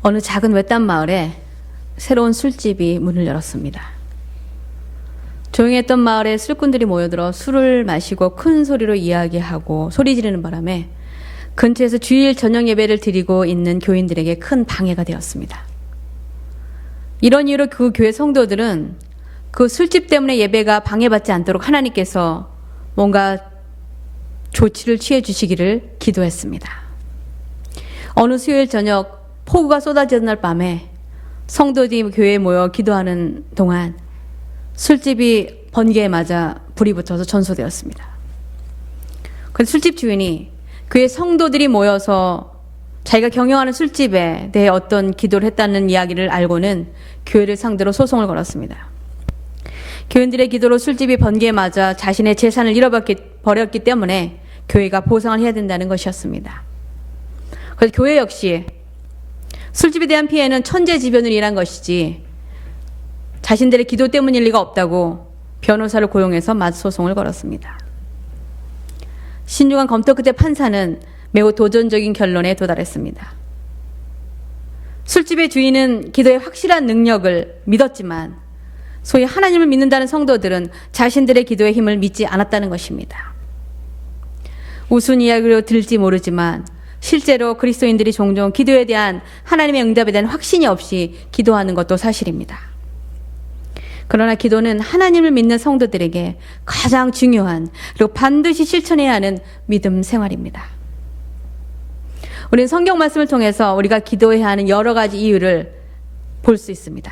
어느 작은 외딴 마을에 새로운 술집이 문을 열었습니다. 조용했던 마을에 술꾼들이 모여들어 술을 마시고 큰 소리로 이야기하고 소리 지르는 바람에 근처에서 주일 저녁 예배를 드리고 있는 교인들에게 큰 방해가 되었습니다. 이런 이유로 그 교회 성도들은 그 술집 때문에 예배가 방해받지 않도록 하나님께서 뭔가 조치를 취해 주시기를 기도했습니다. 어느 수요일 저녁 폭우가 쏟아지는 날 밤에 성도들이 교회에 모여 기도하는 동안 술집이 번개에 맞아 불이 붙어서 전소되었습니다. 그래서 술집 주인이 교회 성도들이 모여서 자기가 경영하는 술집에 대해 어떤 기도를 했다는 이야기를 알고는 교회를 상대로 소송을 걸었습니다. 교인들의 기도로 술집이 번개에 맞아 자신의 재산을 잃어버렸기 때문에 교회가 보상을 해야 된다는 것이었습니다. 그래서 교회 역시 술집에 대한 피해는 천재지변으로 인한 것이지 자신들의 기도 때문일 리가 없다고 변호사를 고용해서 맞소송을 걸었습니다. 신중한 검토 끝에 판사는 매우 도전적인 결론에 도달했습니다. 술집의 주인은 기도의 확실한 능력을 믿었지만 소위 하나님을 믿는다는 성도들은 자신들의 기도의 힘을 믿지 않았다는 것입니다. 우스운 이야기로 들지 모르지만 실제로 그리스도인들이 종종 기도에 대한 하나님의 응답에 대한 확신이 없이 기도하는 것도 사실입니다. 그러나 기도는 하나님을 믿는 성도들에게 가장 중요한 그리고 반드시 실천해야 하는 믿음 생활입니다. 우리는 성경 말씀을 통해서 우리가 기도해야 하는 여러 가지 이유를 볼 수 있습니다.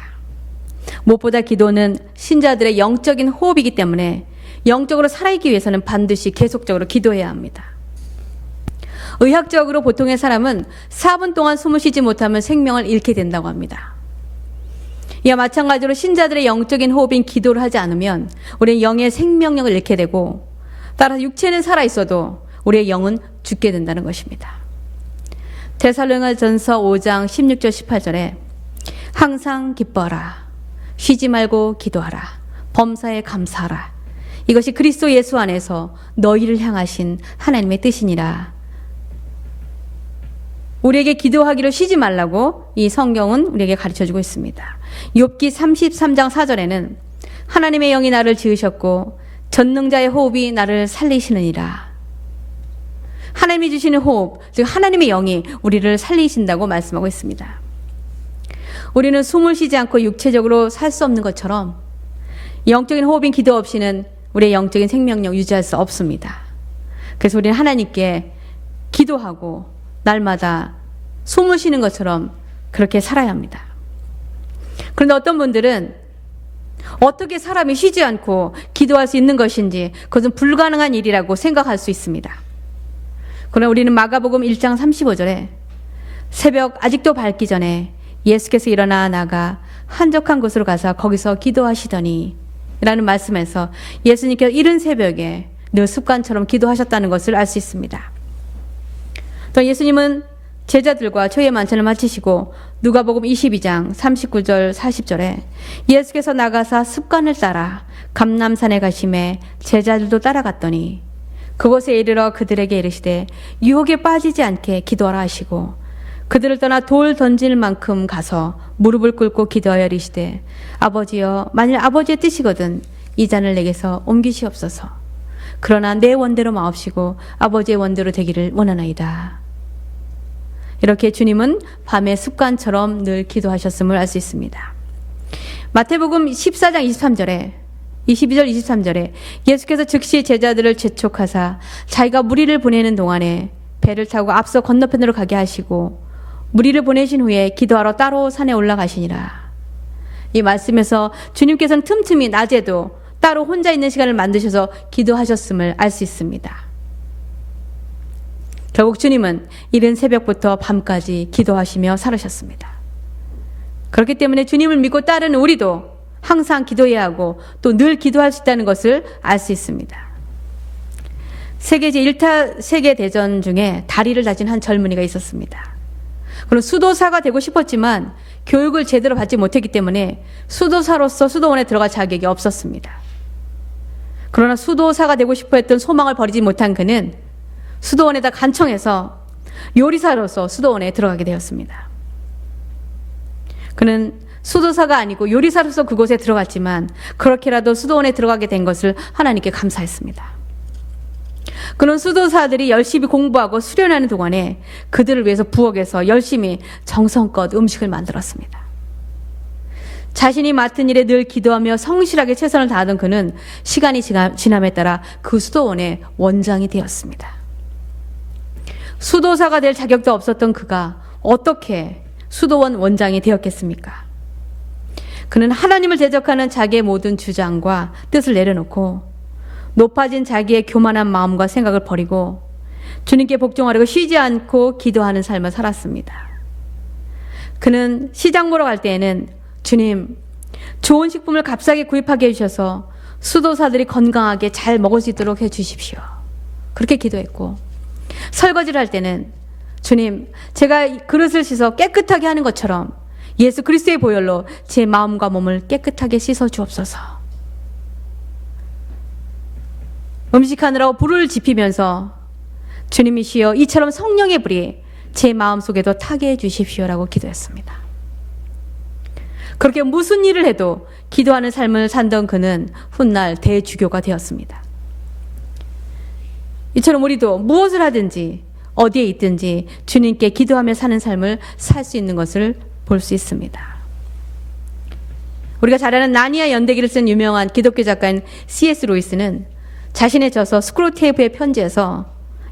무엇보다 기도는 신자들의 영적인 호흡이기 때문에 영적으로 살아있기 위해서는 반드시 계속적으로 기도해야 합니다. 의학적으로 보통의 사람은 4분 동안 숨을 쉬지 못하면 생명을 잃게 된다고 합니다. 이와 마찬가지로 신자들의 영적인 호흡인 기도를 하지 않으면 우리의 영의 생명력을 잃게 되고 따라서 육체는 살아있어도 우리의 영은 죽게 된다는 것입니다. 데살로니가전서 5장 16절 18절에 항상 기뻐하라 쉬지 말고 기도하라 범사에 감사하라 이것이 그리스도 예수 안에서 너희를 향하신 하나님의 뜻이니라. 우리에게 기도하기를 쉬지 말라고 이 성경은 우리에게 가르쳐주고 있습니다. 욥기 33장 4절에는 하나님의 영이 나를 지으셨고 전능자의 호흡이 나를 살리시느니라. 하나님이 주시는 호흡, 즉 하나님의 영이 우리를 살리신다고 말씀하고 있습니다. 우리는 숨을 쉬지 않고 육체적으로 살 수 없는 것처럼 영적인 호흡인 기도 없이는 우리의 영적인 생명력 유지할 수 없습니다. 그래서 우리는 하나님께 기도하고 날마다 숨을 쉬는 것처럼 그렇게 살아야 합니다. 그런데 어떤 분들은 어떻게 사람이 쉬지 않고 기도할 수 있는 것인지 그것은 불가능한 일이라고 생각할 수 있습니다. 그러나 우리는 마가복음 1장 35절에 새벽 아직도 밝기 전에 예수께서 일어나 나가 한적한 곳으로 가서 거기서 기도하시더니 라는 말씀에서 예수님께서 이른 새벽에 늘 습관처럼 기도하셨다는 것을 알 수 있습니다. 또 예수님은 제자들과 초회 만찬을 마치시고 누가복음 22장 39절 40절에 예수께서 나가사 습관을 따라 감람산에 가심에 제자들도 따라갔더니 그곳에 이르러 그들에게 이르시되 유혹에 빠지지 않게 기도하라 하시고 그들을 떠나 돌 던질 만큼 가서 무릎을 꿇고 기도하여 이르시되 아버지여 만일 아버지의 뜻이거든 이 잔을 내게서 옮기시옵소서. 그러나 내 원대로 마옵시고 아버지의 원대로 되기를 원하나이다. 이렇게 주님은 밤에 습관처럼 늘 기도하셨음을 알 수 있습니다. 마태복음 14장 23절에 22절 23절에 예수께서 즉시 제자들을 재촉하사 자기가 무리를 보내는 동안에 배를 타고 앞서 건너편으로 가게 하시고 무리를 보내신 후에 기도하러 따로 산에 올라가시니라. 이 말씀에서 주님께서는 틈틈이 낮에도 따로 혼자 있는 시간을 만드셔서 기도하셨음을 알 수 있습니다. 결국 주님은 이른 새벽부터 밤까지 기도하시며 살으셨습니다. 그렇기 때문에 주님을 믿고 따르는 우리도 항상 기도해야 하고 또 늘 기도할 수 있다는 것을 알 수 있습니다. 세계 제1차 세계대전 중에 다리를 다친 한 젊은이가 있었습니다. 그는 수도사가 되고 싶었지만 교육을 제대로 받지 못했기 때문에 수도사로서 수도원에 들어갈 자격이 없었습니다. 그러나 수도사가 되고 싶어 했던 소망을 버리지 못한 그는 수도원에다 간청해서 요리사로서 수도원에 들어가게 되었습니다. 그는 수도사가 아니고 요리사로서 그곳에 들어갔지만 그렇게라도 수도원에 들어가게 된 것을 하나님께 감사했습니다. 그는 수도사들이 열심히 공부하고 수련하는 동안에 그들을 위해서 부엌에서 열심히 정성껏 음식을 만들었습니다. 자신이 맡은 일에 늘 기도하며 성실하게 최선을 다하던 그는 시간이 지남에 따라 그 수도원의 원장이 되었습니다. 수도사가 될 자격도 없었던 그가 어떻게 수도원 원장이 되었겠습니까? 그는 하나님을 대적하는 자기의 모든 주장과 뜻을 내려놓고 높아진 자기의 교만한 마음과 생각을 버리고 주님께 복종하려고 쉬지 않고 기도하는 삶을 살았습니다. 그는 시장 보러 갈 때에는 주님, 좋은 식품을 값싸게 구입하게 해주셔서 수도사들이 건강하게 잘 먹을 수 있도록 해주십시오. 그렇게 기도했고, 설거지를 할 때는 주님, 제가 그릇을 씻어 깨끗하게 하는 것처럼 예수 그리스도의 보혈로 제 마음과 몸을 깨끗하게 씻어 주옵소서. 음식하느라고 불을 지피면서 주님이시여 이처럼 성령의 불이 제 마음속에도 타게 해주십시오라고 기도했습니다. 그렇게 무슨 일을 해도 기도하는 삶을 산던 그는 훗날 대주교가 되었습니다. 이처럼 우리도 무엇을 하든지 어디에 있든지 주님께 기도하며 사는 삶을 살 수 있는 것을 볼 수 있습니다. 우리가 잘 아는 나니아 연대기를 쓴 유명한 기독교 작가인 C.S. 루이스는 자신의 저서 스크루테이프의 편지에서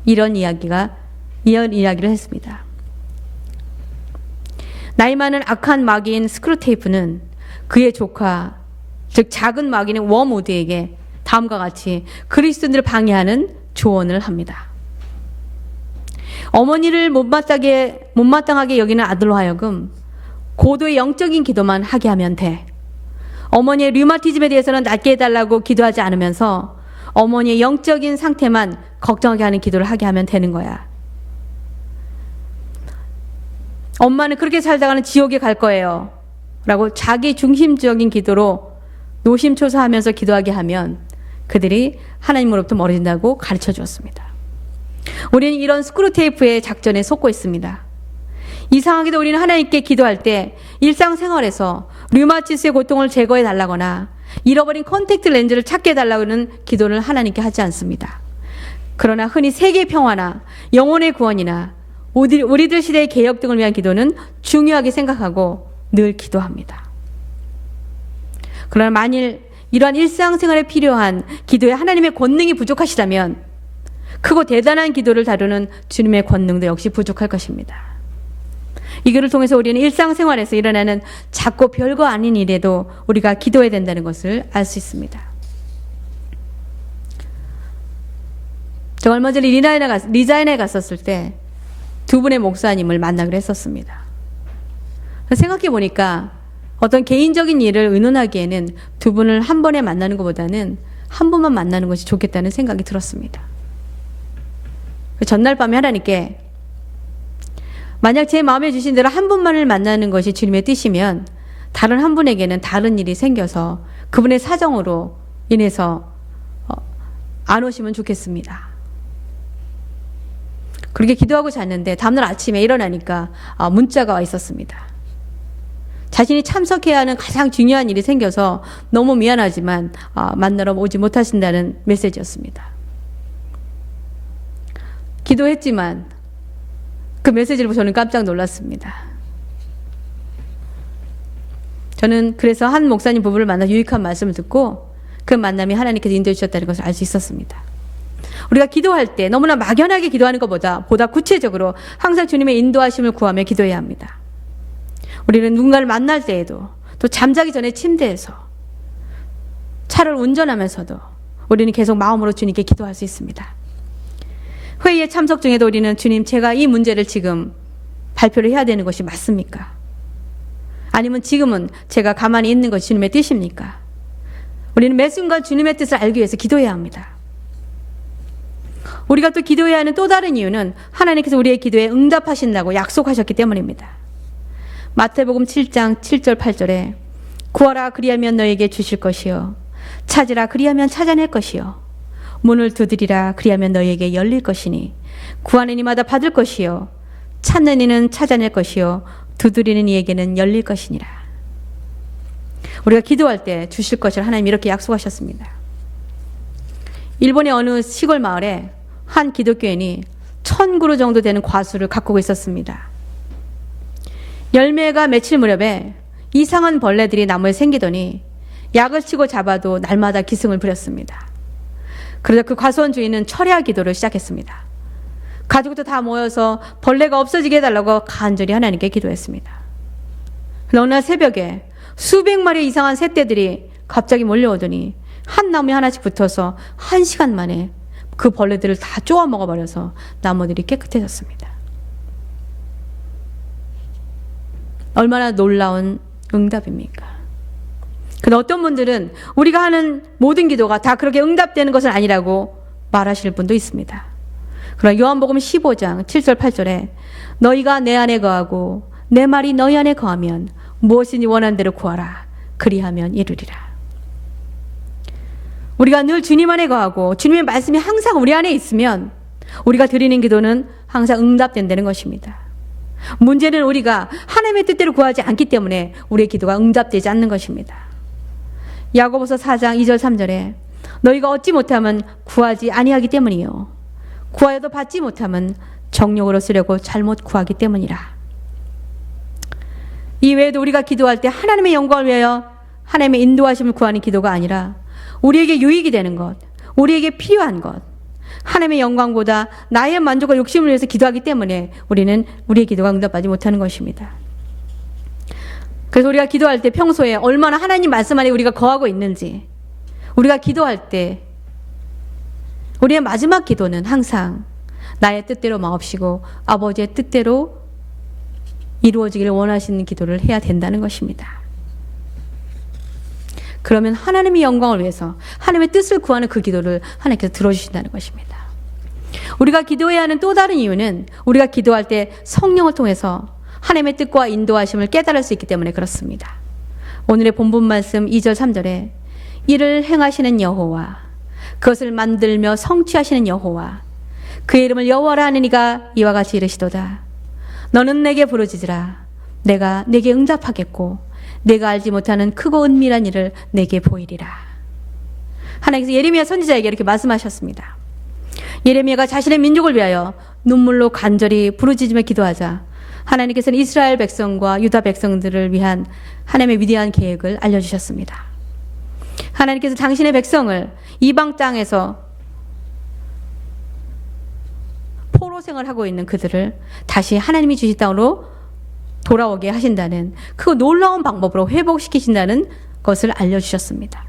이런 이야기를 했습니다. 나이 많은 악한 마귀인 스크루테이프는 그의 조카, 즉 작은 마귀인 웜우드에게 다음과 같이 그리스도인들을 방해하는 조언을 합니다. 어머니를 못마땅하게 여기는 아들로 하여금 고도의 영적인 기도만 하게 하면 돼. 어머니의 류마티즘에 대해서는 낫게 해달라고 기도하지 않으면서 어머니의 영적인 상태만 걱정하게 하는 기도를 하게 하면 되는 거야. 엄마는 그렇게 살다가는 지옥에 갈 거예요. 라고 자기 중심적인 기도로 노심초사하면서 기도하게 하면 그들이 하나님으로부터 멀어진다고 가르쳐 주었습니다. 우리는 이런 스크루테이프의 작전에 속고 있습니다. 이상하게도 우리는 하나님께 기도할 때 일상생활에서 류마티스의 고통을 제거해 달라거나 잃어버린 컨택트 렌즈를 찾게 해달라고는 기도를 하나님께 하지 않습니다. 그러나 흔히 세계 평화나 영혼의 구원이나 우리들 시대의 개혁 등을 위한 기도는 중요하게 생각하고 늘 기도합니다. 그러나 만일 이러한 일상생활에 필요한 기도에 하나님의 권능이 부족하시다면 크고 대단한 기도를 다루는 주님의 권능도 역시 부족할 것입니다. 이 글을 통해서 우리는 일상생활에서 일어나는 작고 별거 아닌 일에도 우리가 기도해야 된다는 것을 알 수 있습니다. 제가 얼마 전에 리자인에 갔었을 때 두 분의 목사님을 만나기로 했었습니다. 생각해 보니까 어떤 개인적인 일을 의논하기에는 두 분을 한 번에 만나는 것보다는 한 분만 만나는 것이 좋겠다는 생각이 들었습니다. 전날 밤에 하나님께 만약 제 마음에 주신 대로 한 분만을 만나는 것이 주님의 뜻이면 다른 한 분에게는 다른 일이 생겨서 그분의 사정으로 인해서 안 오시면 좋겠습니다. 그렇게 기도하고 잤는데 다음날 아침에 일어나니까 문자가 와 있었습니다. 자신이 참석해야 하는 가장 중요한 일이 생겨서 너무 미안하지만 만나러 오지 못하신다는 메시지였습니다. 기도했지만 그 메시지를 보고 저는 깜짝 놀랐습니다. 저는 그래서 한 목사님 부부를 만나 유익한 말씀을 듣고 그 만남이 하나님께서 인도해 주셨다는 것을 알 수 있었습니다. 우리가 기도할 때 너무나 막연하게 기도하는 것보다 구체적으로 항상 주님의 인도하심을 구하며 기도해야 합니다. 우리는 누군가를 만날 때에도 또 잠자기 전에 침대에서 차를 운전하면서도 우리는 계속 마음으로 주님께 기도할 수 있습니다. 회의에 참석 중에도 우리는 주님, 제가 이 문제를 지금 발표를 해야 되는 것이 맞습니까? 아니면 지금은 제가 가만히 있는 것이 주님의 뜻입니까? 우리는 매 순간 주님의 뜻을 알기 위해서 기도해야 합니다. 우리가 또 기도해야 하는 또 다른 이유는 하나님께서 우리의 기도에 응답하신다고 약속하셨기 때문입니다. 마태복음 7장 7절 8절에 구하라 그리하면 너에게 주실 것이요 찾으라 그리하면 찾아낼 것이요 문을 두드리라 그리하면 너에게 열릴 것이니 구하는 이마다 받을 것이요 찾는 이는 찾아낼 것이요 두드리는 이에게는 열릴 것이니라. 우리가 기도할 때 주실 것을 하나님 이렇게 약속하셨습니다. 일본의 어느 시골 마을에 한 기독교인이 1000그루 정도 되는 과수를 가꾸고 있었습니다. 열매가 맺힐 무렵에 이상한 벌레들이 나무에 생기더니 약을 치고 잡아도 날마다 기승을 부렸습니다. 그러자 그 과수원 주인은 철야 기도를 시작했습니다. 가족도 다 모여서 벌레가 없어지게 해달라고 간절히 하나님께 기도했습니다. 어느 날 새벽에 수백 마리의 이상한 새떼들이 갑자기 몰려오더니 한 나무에 하나씩 붙어서 1시간 만에 그 벌레들을 다 쪼아 먹어버려서 나무들이 깨끗해졌습니다. 얼마나 놀라운 응답입니까? 근데 어떤 분들은 우리가 하는 모든 기도가 다 그렇게 응답되는 것은 아니라고 말하실 분도 있습니다. 그러나 요한복음 15장 7절 8절에 너희가 내 안에 거하고 내 말이 너희 안에 거하면 무엇이든지 원하는 대로 구하라. 그리하면 이루리라. 우리가 늘 주님 안에 거하고 주님의 말씀이 항상 우리 안에 있으면 우리가 드리는 기도는 항상 응답된다는 것입니다. 문제는 우리가 하나님의 뜻대로 구하지 않기 때문에 우리의 기도가 응답되지 않는 것입니다. 야고보서 4장 2절 3절에 너희가 얻지 못하면 구하지 아니하기 때문이요 구하여도 받지 못하면 정욕으로 쓰려고 잘못 구하기 때문이라. 이 외에도 우리가 기도할 때 하나님의 영광을 위하여 하나님의 인도하심을 구하는 기도가 아니라 우리에게 유익이 되는 것, 우리에게 필요한 것, 하나님의 영광보다 나의 만족과 욕심을 위해서 기도하기 때문에 우리는 우리의 기도가 응답받지 못하는 것입니다. 그래서 우리가 기도할 때 평소에 얼마나 하나님 말씀 안에 우리가 거하고 있는지, 우리가 기도할 때 우리의 마지막 기도는 항상 나의 뜻대로 마옵시고 아버지의 뜻대로 이루어지기를 원하시는 기도를 해야 된다는 것입니다. 그러면 하나님의 영광을 위해서 하나님의 뜻을 구하는 그 기도를 하나님께서 들어주신다는 것입니다. 우리가 기도해야 하는 또 다른 이유는 우리가 기도할 때 성령을 통해서 하나님의 뜻과 인도하심을 깨달을 수 있기 때문에 그렇습니다. 오늘의 본문 말씀 2절 3절에 이를 행하시는 여호와 그것을 만들며 성취하시는 여호와 그의 이름을 여호와라 하는 이가 이와 같이 이르시도다. 너는 내게 부르짖으라. 내가 내게 응답하겠고 내가 알지 못하는 크고 은밀한 일을 내게 보이리라. 하나님께서 예레미야 선지자에게 이렇게 말씀하셨습니다. 예레미야가 자신의 민족을 위하여 눈물로 간절히 부르짖으며 기도하자 하나님께서는 이스라엘 백성과 유다 백성들을 위한 하나님의 위대한 계획을 알려주셨습니다. 하나님께서 당신의 백성을 이방 땅에서 포로 생활하고 있는 그들을 다시 하나님이 주신 땅으로 돌아오게 하신다는 그 놀라운 방법으로 회복시키신다는 것을 알려주셨습니다.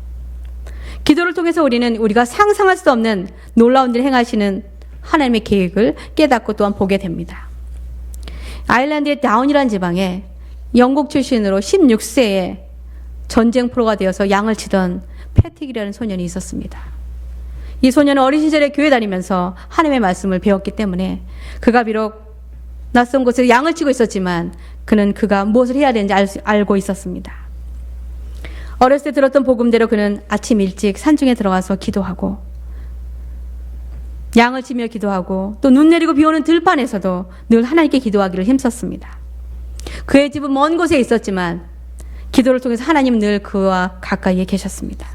기도를 통해서 우리는 우리가 상상할 수 없는 놀라운 일을 행하시는 하나님의 계획을 깨닫고 또한 보게 됩니다. 아일랜드의 다운이라는 지방에 영국 출신으로 16세에 전쟁 프로가 되어서 양을 치던 패틱이라는 소년이 있었습니다. 이 소년은 어린 시절에 교회 다니면서 하나님의 말씀을 배웠기 때문에 그가 비록 낯선 곳에서 양을 치고 있었지만 그는 그가 무엇을 해야 되는지 알고 있었습니다. 어렸을 때 들었던 복음대로 그는 아침 일찍 산중에 들어가서 기도하고 양을 치며 기도하고 또 눈 내리고 비 오는 들판에서도 늘 하나님께 기도하기를 힘썼습니다. 그의 집은 먼 곳에 있었지만 기도를 통해서 하나님은 늘 그와 가까이에 계셨습니다.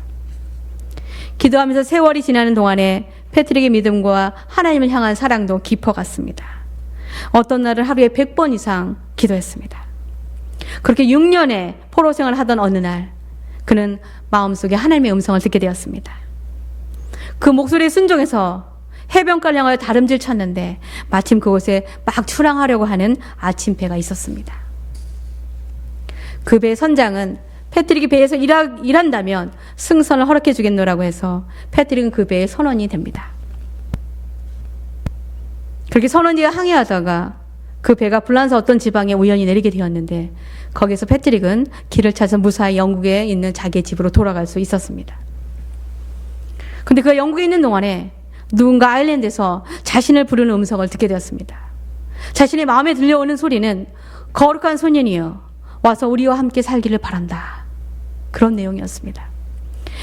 기도하면서 세월이 지나는 동안에 패트릭의 믿음과 하나님을 향한 사랑도 깊어갔습니다. 어떤 날은 하루에 100번 이상 기도했습니다. 그렇게 6년의 포로 생활을 하던 어느 날 그는 마음속에 하나님의 음성을 듣게 되었습니다. 그 목소리에 순종해서 해변가를 향하여 다름질 쳤는데 마침 그곳에 막 출항하려고 하는 아침배가 있었습니다. 그 배의 선장은 패트릭이 배에서 일한다면 승선을 허락해 주겠노라고 해서 패트릭은 그 배의 선원이 됩니다. 그렇게 선원이가 항해하다가 그 배가 불란서 어떤 지방에 우연히 내리게 되었는데 거기서 패트릭은 길을 찾아 무사히 영국에 있는 자기의 집으로 돌아갈 수 있었습니다. 근데 그가 영국에 있는 동안에 누군가 아일랜드에서 자신을 부르는 음성을 듣게 되었습니다. 자신의 마음에 들려오는 소리는 거룩한 소년이여 와서 우리와 함께 살기를 바란다. 그런 내용이었습니다.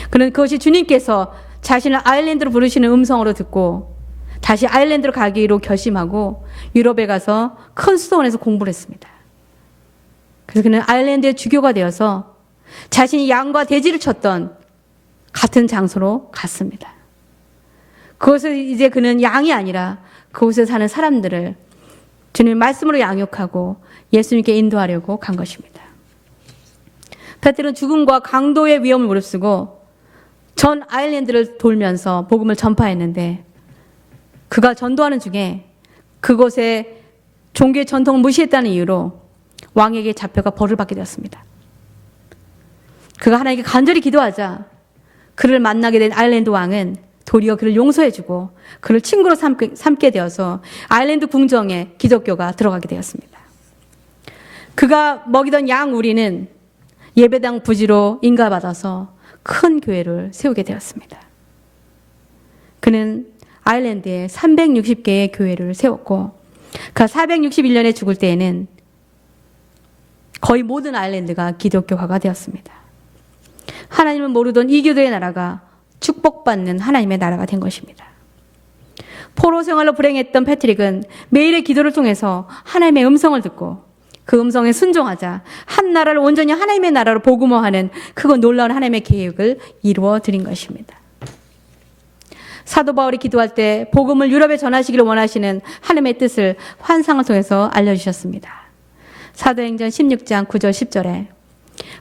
그는 그것이 주님께서 자신을 아일랜드로 부르시는 음성으로 듣고 다시 아일랜드로 가기로 결심하고 유럽에 가서 큰 수도원에서 공부를 했습니다. 그래서 그는 아일랜드의 주교가 되어서 자신이 양과 돼지를 쳤던 같은 장소로 갔습니다. 그곳에 이제 그는 양이 아니라 그곳에 사는 사람들을 주님의 말씀으로 양육하고 예수님께 인도하려고 간 것입니다. 베드로는 죽음과 강도의 위험을 무릅쓰고 전 아일랜드를 돌면서 복음을 전파했는데, 그가 전도하는 중에 그곳에 종교의 전통을 무시했다는 이유로 왕에게 잡혀가 벌을 받게 되었습니다. 그가 하나님께 간절히 기도하자 그를 만나게 된 아일랜드 왕은 도리어 그를 용서해주고 그를 친구로 삼게 되어서 아일랜드 궁정에 기독교가 들어가게 되었습니다. 그가 먹이던 양 우리는 예배당 부지로 인가받아서 큰 교회를 세우게 되었습니다. 그는 아일랜드에 360개의 교회를 세웠고, 그 461년에 죽을 때에는 거의 모든 아일랜드가 기독교화가 되었습니다. 하나님을 모르던 이교도의 나라가 축복받는 하나님의 나라가 된 것입니다. 포로 생활로 불행했던 패트릭은 매일의 기도를 통해서 하나님의 음성을 듣고 그 음성에 순종하자 한 나라를 온전히 하나님의 나라로 복음화하는 그거 놀라운 하나님의 계획을 이루어 드린 것입니다. 사도 바울이 기도할 때 복음을 유럽에 전하시기를 원하시는 하나님의 뜻을 환상을 통해서 알려주셨습니다. 사도행전 16장 9절 10절에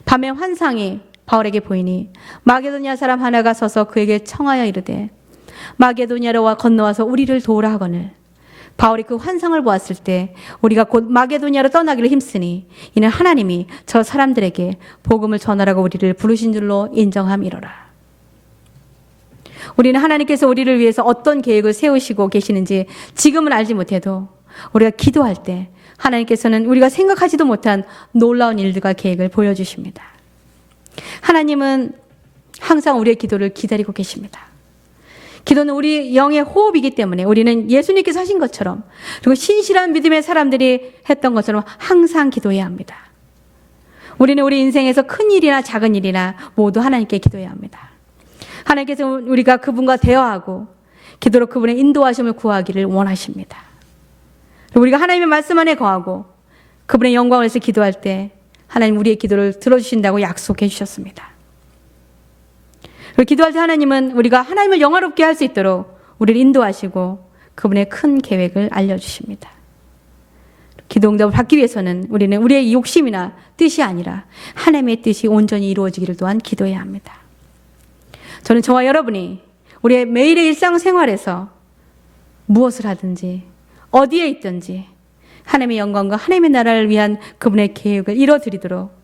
밤에 환상이 바울에게 보이니 마게도냐 사람 하나가 서서 그에게 청하여 이르되 마게도냐로 건너와서 우리를 도우라 하거늘, 바울이 그 환상을 보았을 때 우리가 곧 마게도냐로 떠나기를 힘쓰니 이는 하나님이 저 사람들에게 복음을 전하라고 우리를 부르신 줄로 인정함이로라. 우리는 하나님께서 우리를 위해서 어떤 계획을 세우시고 계시는지 지금은 알지 못해도 우리가 기도할 때 하나님께서는 우리가 생각하지도 못한 놀라운 일들과 계획을 보여주십니다. 하나님은 항상 우리의 기도를 기다리고 계십니다. 기도는 우리 영의 호흡이기 때문에 우리는 예수님께서 하신 것처럼, 그리고 신실한 믿음의 사람들이 했던 것처럼 항상 기도해야 합니다. 우리는 우리 인생에서 큰 일이나 작은 일이나 모두 하나님께 기도해야 합니다. 하나님께서 우리가 그분과 대화하고 기도로 그분의 인도하심을 구하기를 원하십니다. 우리가 하나님의 말씀 안에 거하고 그분의 영광을 위해서 기도할 때 하나님 우리의 기도를 들어주신다고 약속해 주셨습니다. 그리고 기도할 때 하나님은 우리가 하나님을 영화롭게 할 수 있도록 우리를 인도하시고 그분의 큰 계획을 알려주십니다. 기도 응답을 받기 위해서는 우리는 우리의 욕심이나 뜻이 아니라 하나님의 뜻이 온전히 이루어지기를 또한 기도해야 합니다. 저는 저와 여러분이 우리의 매일의 일상생활에서 무엇을 하든지 어디에 있든지 하나님의 영광과 하나님의 나라를 위한 그분의 계획을 이뤄드리도록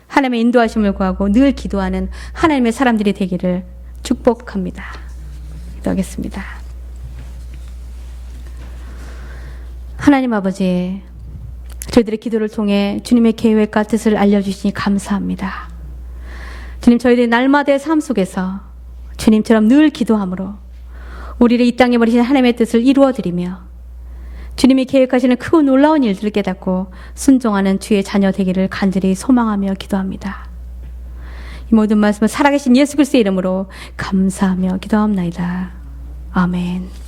하나님의 인도하심을 구하고 늘 기도하는 하나님의 사람들이 되기를 축복합니다. 기도하겠습니다. 하나님 아버지, 저희들의 기도를 통해 주님의 계획과 뜻을 알려주시니 감사합니다. 주님, 저희들의 날마다의 삶 속에서 주님처럼 늘 기도함으로 우리를 이 땅에 버리신 하나님의 뜻을 이루어드리며 주님이 계획하시는 크고 놀라운 일들을 깨닫고 순종하는 주의 자녀 되기를 간절히 소망하며 기도합니다. 이 모든 말씀을 살아계신 예수 그리스도의 이름으로 감사하며 기도합나이다. 아멘.